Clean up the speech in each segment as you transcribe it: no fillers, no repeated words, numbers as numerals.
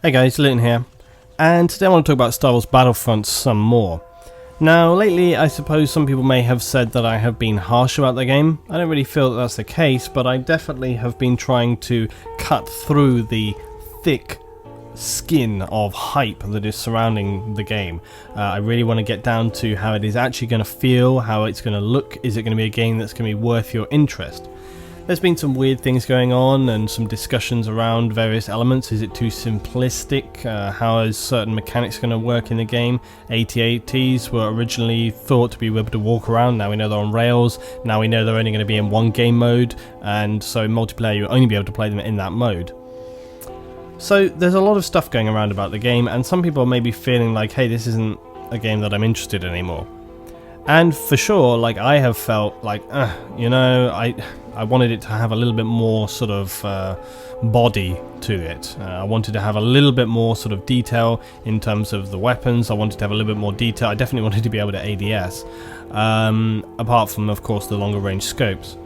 Hey guys, Linton here, and today I want to talk about Star Wars Battlefront some more. Now, lately I suppose some people may have said that I have been harsh about the game. I don't really feel that that's the case, but I definitely have been trying to cut through the thick skin of hype that is surrounding the game. I really want to get down to how it is actually going to feel, how it's going to look. Is it going to be a game that's going to be worth your interest? There's been some weird things going on and some discussions around various elements. Is it too simplistic? How is certain mechanics going to work in the game? AT-ATs were originally thought to be able to walk around. Now we know they're on rails. Now we know they're only going to be in one game mode, and so in multiplayer you'll only be able to play them in that mode. So there's a lot of stuff going around about the game, and some people may be feeling like, hey, this isn't a game that I'm interested in anymore. And for sure, like, I have felt like, I wanted it to have a little bit more sort of body to it. I wanted to have a little bit more sort of detail in terms of the weapons. I wanted to have a little bit more detail. I definitely wanted to be able to ADS, apart from, of course, the longer range scopes.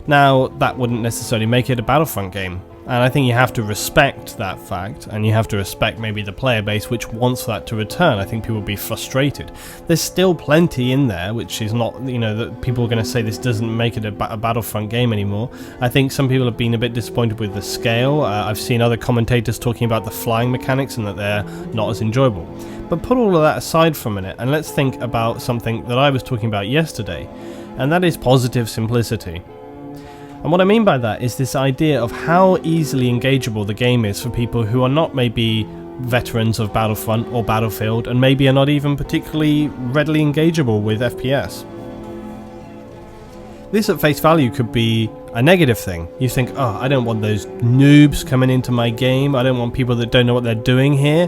Now, that wouldn't necessarily make it a Battlefront game. And I think you have to respect that fact, and you have to respect maybe the player base which wants that to return. I think people will be frustrated. There's still plenty in there which is not, that people are going to say this doesn't make it a Battlefront game anymore. I think some people have been a bit disappointed with the scale. I've seen other commentators talking about the flying mechanics and that they're not as enjoyable. But put all of that aside for a minute and let's think about something that I was talking about yesterday, and that is positive simplicity. And what I mean by that is this idea of how easily engageable the game is for people who are not maybe veterans of Battlefront or Battlefield, and maybe are not even particularly readily engageable with FPS. This at face value could be a negative thing. You think, oh, I don't want those noobs coming into my game, I don't want people that don't know what they're doing here.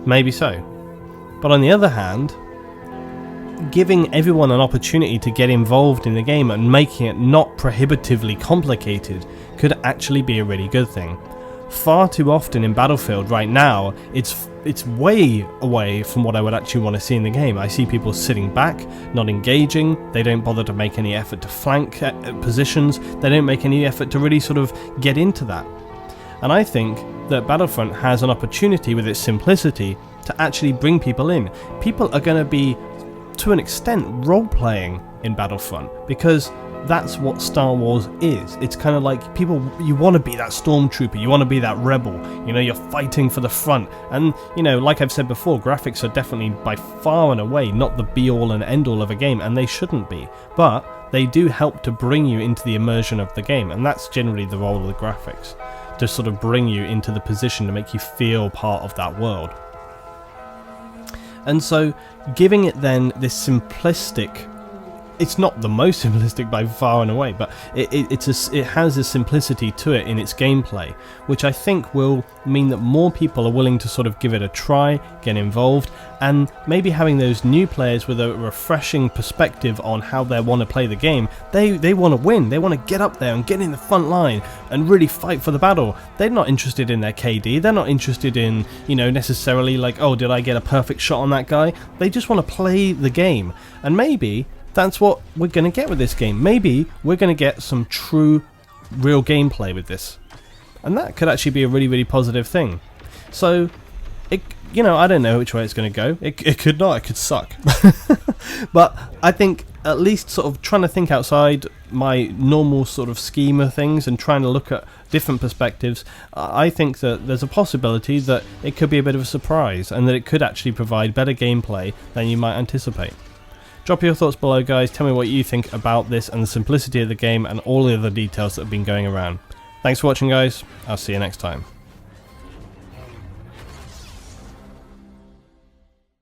Maybe so. But on the other hand, giving everyone an opportunity to get involved in the game and making it not prohibitively complicated could actually be a really good thing. Far too often in Battlefield right now, it's way away from what I would actually want to see in the game. I see people sitting back, not engaging, they don't bother to make any effort to flank positions, they don't make any effort to really sort of get into that. And I think that Battlefront has an opportunity with its simplicity to actually bring people in. People are going to be, to an extent, role-playing in Battlefront, because that's what Star Wars is. It's kind of like people, you want to be that stormtrooper, you want to be that rebel, you're fighting for the front, and like I've said before, graphics are definitely by far and away not the be-all and end-all of a game, and they shouldn't be, but they do help to bring you into the immersion of the game, and that's generally the role of the graphics, to sort of bring you into the position to make you feel part of that world. And so, giving it then this simplistic, it's not the most simplistic by far and away, but it has a simplicity to it in its gameplay, which I think will mean that more people are willing to sort of give it a try, get involved, and maybe having those new players with a refreshing perspective on how they want to play the game. They want to win, they want to get up there and get in the front line and really fight for the battle. They're not interested in their KD, they're not interested in, necessarily like, oh, did I get a perfect shot on that guy? They just want to play the game, and maybe that's what we're going to get with this game. Maybe we're going to get some true, real gameplay with this. And that could actually be a really, really positive thing. So, I don't know which way it's going to go. It could not, it could suck. But I think at least sort of trying to think outside my normal sort of scheme of things and trying to look at different perspectives, I think that there's a possibility that it could be a bit of a surprise and that it could actually provide better gameplay than you might anticipate. Drop your thoughts below, guys. Tell me what you think about this and the simplicity of the game and all the other details that have been going around. Thanks for watching, guys. I'll see you next time.